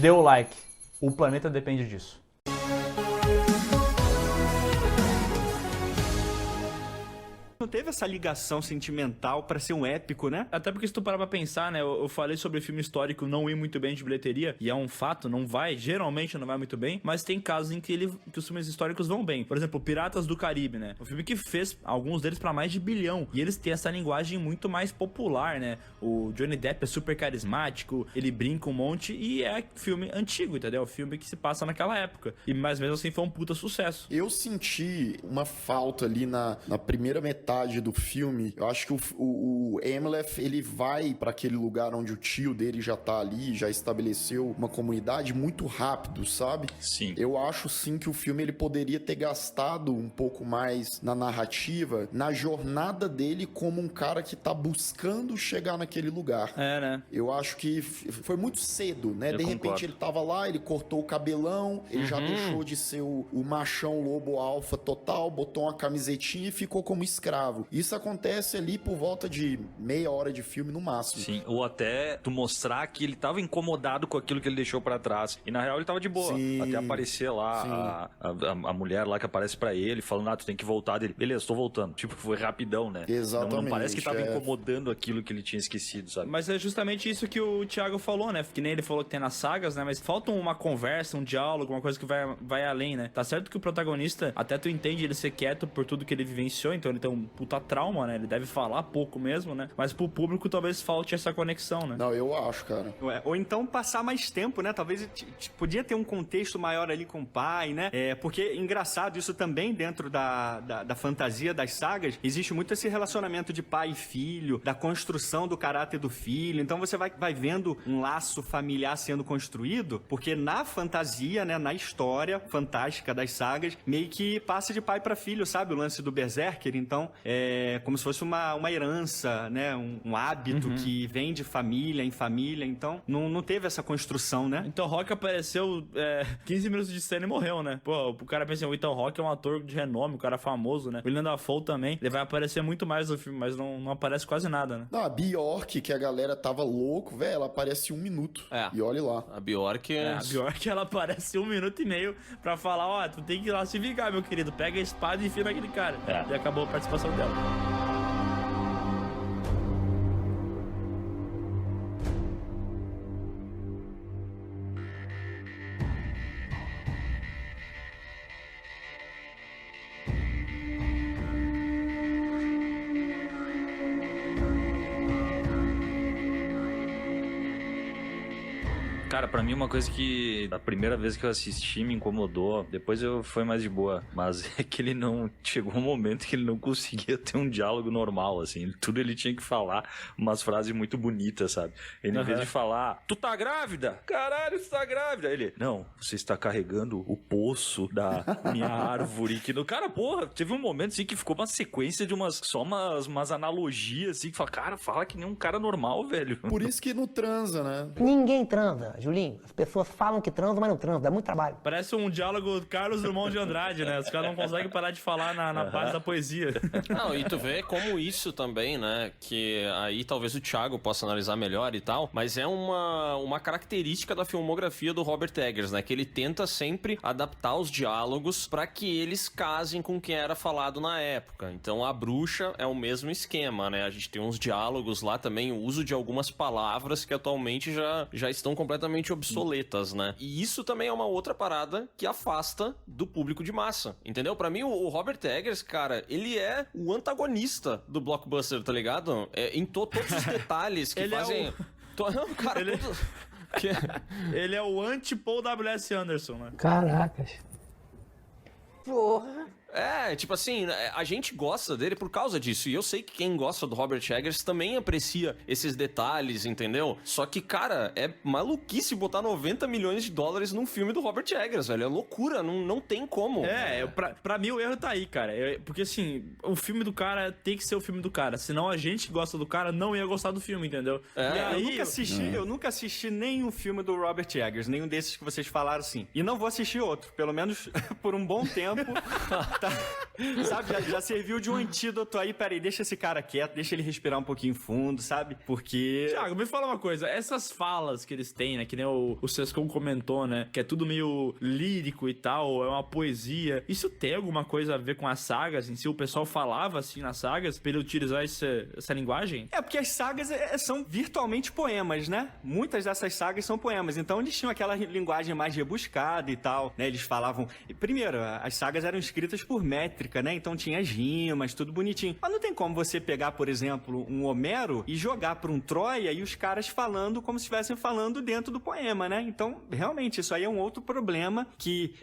dê o like. O planeta depende disso. Não teve essa ligação sentimental pra ser um épico, né? Até porque se tu parar pra pensar, né, eu falei sobre filme histórico não ir muito bem de bilheteria, e é um fato, geralmente não vai muito bem, mas tem casos em que os filmes históricos vão bem. Por exemplo, Piratas do Caribe, né? Um filme que fez alguns deles pra mais de bilhão, e eles têm essa linguagem muito mais popular, né? O Johnny Depp é super carismático, ele brinca um monte, e é filme antigo, entendeu? Filme que se passa naquela época. Mas mesmo assim foi um puta sucesso. Eu senti uma falta ali na primeira metade do filme. Eu acho que o Amleth, ele vai pra aquele lugar onde o tio dele já tá ali, já estabeleceu uma comunidade muito rápido, sabe? Sim. Eu acho sim que o filme ele poderia ter gastado um pouco mais na narrativa, na jornada dele como um cara que tá buscando chegar naquele lugar. É, né? Eu acho que foi muito cedo, né? De repente concordo. ele tava lá, ele cortou o cabelão, ele já deixou de ser o machão lobo alfa total, botou uma camisetinha e ficou como escravo. Isso acontece ali por volta de meia hora de filme no máximo. Sim, ou até tu mostrar que ele tava incomodado com aquilo que ele deixou pra trás. E na real ele tava de boa. Sim. Até aparecer lá a mulher lá que aparece pra ele, falando, tu tem que voltar dele. Beleza, tô voltando. Tipo, foi rapidão, né? Exatamente. Não parece que tava incomodando aquilo que ele tinha esquecido, sabe? Mas é justamente isso que o Thiago falou, né? Que nem ele falou que tem nas sagas, né? Mas falta uma conversa, um diálogo, uma coisa que vai além, né? Tá certo que o protagonista, até tu entende ele ser quieto por tudo que ele vivenciou, então ele tem um puta trauma, né? Ele deve falar pouco mesmo, né? Mas pro público talvez falte essa conexão, né? Não, eu acho, cara. Ou então passar mais tempo, né? Talvez podia ter um contexto maior ali com o pai, né? Porque, engraçado, isso também dentro da fantasia das sagas, existe muito esse relacionamento de pai e filho, da construção do caráter do filho. Então você vai vendo um laço familiar sendo construído, porque na fantasia, né? Na história fantástica das sagas, meio que passa de pai pra filho, sabe? O lance do Berserker, então, como se fosse uma herança, né? Um hábito que vem de família em família, então não teve essa construção, né? Então Rock apareceu 15 minutos de cena e morreu, né? Pô, o cara pensa, o Ethan Hawke é um ator de renome, um cara famoso, né? O William Dafoe também, ele vai aparecer muito mais no filme, mas não aparece quase nada, né? Não, a Bjork, que a galera tava louco, velho, ela aparece 1 minuto. E olha lá. A Bjork A Bjork, ela aparece 1 minuto e meio pra falar, ó, tu tem que ir lá se vingar, meu querido, pega a espada e enfia naquele cara. E acabou a participação dela. Cara, pra mim uma coisa que a primeira vez que eu assisti me incomodou, depois foi mais de boa, mas é que ele não, chegou um momento que ele não conseguia ter um diálogo normal, assim, tudo ele tinha que falar umas frases muito bonitas, sabe? Ele em vez de falar, tu tá grávida? Caralho, tu tá grávida? Ele, não, você está carregando o poço da minha árvore, que no cara, porra, teve um momento assim que ficou uma sequência de umas analogias, assim, que fala, cara, fala que nem um cara normal, velho. Por isso que não transa, né? Ninguém transa, Julinho. As pessoas falam que transam, mas não transam. Dá muito trabalho. Parece um diálogo Carlos Drummond de Andrade, né? Os caras não conseguem parar de falar na base da poesia. Não, e tu vê como isso também, né? Que aí talvez o Thiago possa analisar melhor e tal, mas é uma característica da filmografia do Robert Eggers, né? Que ele tenta sempre adaptar os diálogos pra que eles casem com o que era falado na época. Então a Bruxa é o mesmo esquema, né? A gente tem uns diálogos lá também, o uso de algumas palavras que atualmente já estão completamente obsoletas, né? E isso também é uma outra parada que afasta do público de massa, entendeu? Pra mim, o Robert Eggers, cara, ele é o antagonista do blockbuster, tá ligado? Em todos os detalhes que Ele fazem... Não, cara, Ele é o anti-Paul W.S. Anderson, né? Caracas. Porra. Tipo assim, a gente gosta dele por causa disso. E eu sei que quem gosta do Robert Eggers também aprecia esses detalhes, entendeu? Só que, cara, é maluquice botar 90 milhões de dólares num filme do Robert Eggers, velho. É loucura, não tem como. Pra mim o erro tá aí, cara. Porque assim, o filme do cara tem que ser o filme do cara. Senão a gente que gosta do cara não ia gostar do filme, entendeu? E aí, eu nunca assisti nenhum filme do Robert Eggers, nenhum desses que vocês falaram assim. E não vou assistir outro, pelo menos por um bom tempo. Sabe, já serviu de um antídoto aí. Peraí, deixa esse cara quieto, deixa ele respirar um pouquinho fundo, sabe? Porque... Thiago, me fala uma coisa. Essas falas que eles têm, né? Que nem o Sescon comentou, né? Que é tudo meio lírico e tal, é uma poesia. Isso tem alguma coisa a ver com as sagas em si? O pessoal falava assim nas sagas pra ele utilizar essa linguagem? É, porque as sagas são virtualmente poemas, né? Muitas dessas sagas são poemas. Então eles tinham aquela linguagem mais rebuscada e tal, né? Eles falavam... Primeiro, as sagas eram escritas por métrica, né? Então tinha as rimas, tudo bonitinho. Mas não tem como você pegar, por exemplo, um Homero e jogar pra um Troia e os caras falando como se estivessem falando dentro do poema, né? Então, realmente, isso aí é um outro problema que,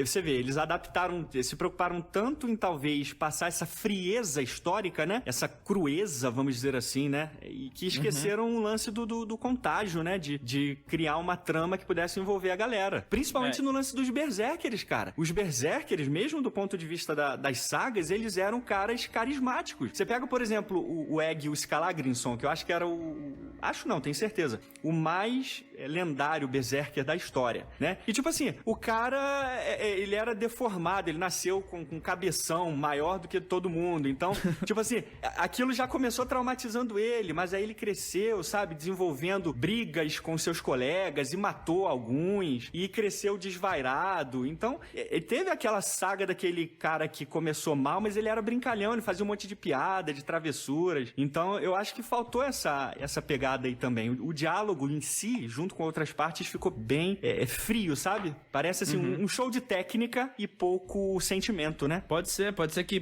você vê, eles adaptaram, se preocuparam tanto em talvez passar essa frieza histórica, né? Essa crueza, vamos dizer assim, né? E que esqueceram o lance do contágio, né? De criar uma trama que pudesse envolver a galera. Principalmente no lance dos berserkers, cara. Os berserkers, mesmo do ponto de vista das sagas, eles eram caras carismáticos. Você pega, por exemplo, o Egg e o Skalagrimson, que eu acho que era acho não, tenho certeza. O mais lendário berserker da história, né? E tipo assim, o cara, ele era deformado, ele nasceu com cabeção maior do que todo mundo. Então, tipo assim, aquilo já começou traumatizando ele, mas aí ele cresceu, sabe? Desenvolvendo brigas com seus colegas e matou alguns e cresceu desvairado. Então, teve aquela saga daquele cara que começou mal, mas ele era brincalhão, ele fazia um monte de piada, de travessuras. Então, eu acho que faltou essa pegada aí também. O diálogo em si, junto com outras partes, ficou bem frio, sabe? Parece assim, um show de técnica e pouco sentimento, né? Pode ser que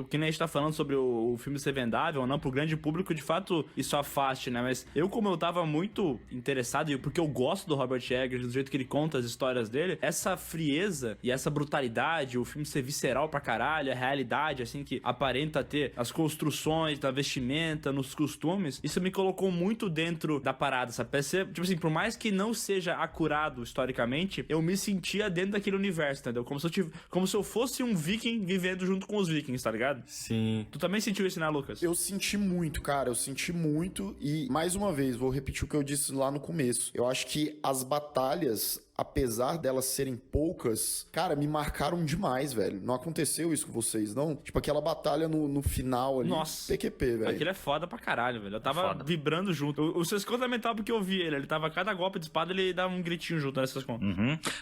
que nem a gente tá falando sobre o filme ser vendável ou não, pro grande público, de fato, isso afaste, né? Mas como eu tava muito interessado, e porque eu gosto do Robert Eggers, do jeito que ele conta as histórias dele, essa frieza e essa brutalidade, o filme ser visceral pra caralho, a realidade, assim, que aparenta ter as construções da vestimenta, nos costumes, isso me colocou muito dentro da parada, sabe? Tipo assim, por mais que não seja acurado historicamente, eu me sentia dentro daquele universo, entendeu? Como se eu fosse um viking vivendo junto com os vikings, tá ligado? Sim. Tu também sentiu isso, né, Lucas? Eu senti muito, cara, eu senti muito e, mais uma vez, vou repetir o que eu disse lá no começo. Eu acho que as batalhas, apesar delas serem poucas, cara, me marcaram demais, velho. Não aconteceu isso com vocês, não? Tipo, aquela batalha no final ali. Nossa. PQP, velho. Aquilo é foda pra caralho, velho. Eu tava vibrando junto. O Sescon também tava porque eu vi ele. Ele tava, cada golpe de espada, ele dava um gritinho junto, né, Sescon?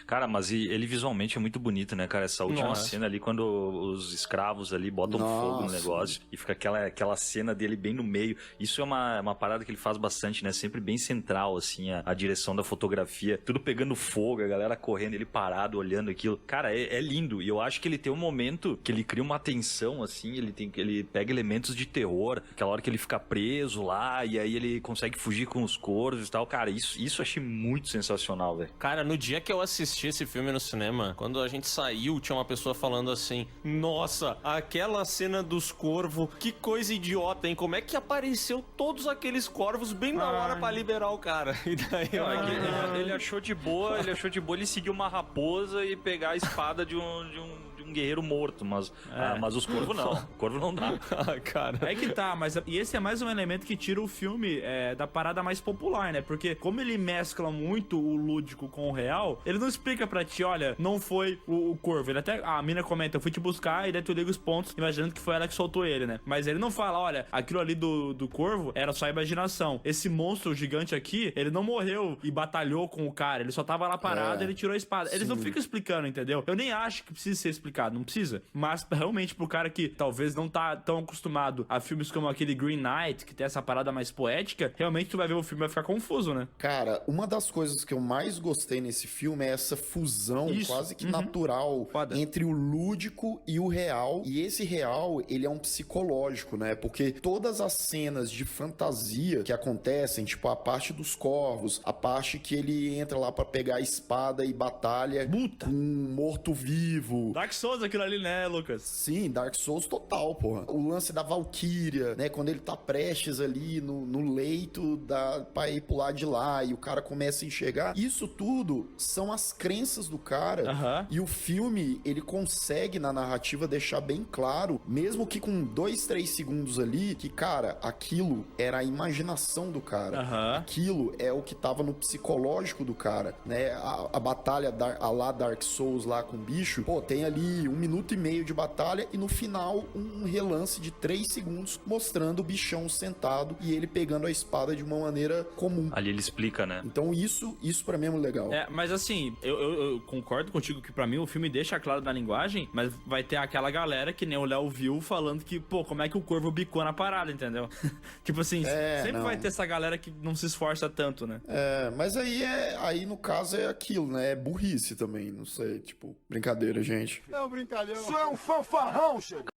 Cara, mas ele visualmente é muito bonito, né, cara? Essa última cena ali, quando os escravos ali botam fogo no negócio e fica aquela cena dele bem no meio. Isso é uma parada que ele faz bastante, né? Sempre bem central, assim, a direção da fotografia. Tudo pegando fogo, a galera correndo, ele parado, olhando aquilo. Cara, é lindo. E eu acho que ele tem um momento que ele cria uma tensão, assim, ele pega elementos de terror, aquela hora que ele fica preso lá, e aí ele consegue fugir com os corvos e tal. Cara, isso eu achei muito sensacional, velho. Cara, no dia que eu assisti esse filme no cinema, quando a gente saiu, tinha uma pessoa falando assim: nossa, aquela cena dos corvos, que coisa idiota, hein? Como é que apareceu todos aqueles corvos bem na hora pra liberar o cara? E daí, ele achou de boa, ele seguiu uma raposa e pegar a espada de um guerreiro morto, mas os corvos não. O corvo não dá. Cara. É que tá, e esse é mais um elemento que tira o filme da parada mais popular, né? Porque como ele mescla muito o lúdico com o real, ele não explica pra ti, olha, não foi o corvo. Ele até, a mina comenta, eu fui te buscar, e daí tu liga os pontos, imaginando que foi ela que soltou ele, né? Mas ele não fala, olha, aquilo ali do corvo era só imaginação. Esse monstro gigante aqui, ele não morreu e batalhou com o cara, ele só tava lá parado e ele tirou a espada. Eles não ficam explicando, entendeu? Eu nem acho que precisa ser explicado, não precisa. Mas realmente pro cara que talvez não tá tão acostumado a filmes como aquele Green Knight, que tem essa parada mais poética, realmente tu vai ver o filme e vai ficar confuso, né? Cara, uma das coisas que eu mais gostei nesse filme é essa fusão quase que natural entre o lúdico e o real. E esse real, ele é um psicológico, né? Porque todas as cenas de fantasia que acontecem, tipo a parte dos corvos, a parte que ele entra lá pra pegar a espada e batalha com um morto-vivo. Dark Souls aquilo ali, né, Lucas? Sim, Dark Souls total, porra. O lance da Valkyria, né? Quando ele tá prestes ali no leito pra ir pro lado de lá e o cara começa a enxergar. Isso tudo são as crenças do cara. E o filme, ele consegue na narrativa deixar bem claro, mesmo que com 2, 3 segundos ali, que, cara, aquilo era a imaginação do cara. Aquilo é o que tava no psicológico do cara, né? A batalha a lá Dark Souls lá com o bicho, pô, tem ali ali 1 minuto e meio de batalha e no final um relance de 3 segundos mostrando o bichão sentado e ele pegando a espada de uma maneira comum. Ali ele explica, né? Então isso pra mim é muito legal. Mas assim, eu concordo contigo que pra mim o filme deixa claro na linguagem, mas vai ter aquela galera que nem o Léo viu falando que, pô, como é que o corvo bicou na parada, entendeu? Tipo assim, sempre vai ter essa galera que não se esforça tanto, né? Mas aí no caso é aquilo, né? É burrice também, não sei, tipo, brincadeira, gente. Não, brincadeira. Isso é um fanfarrão, chega.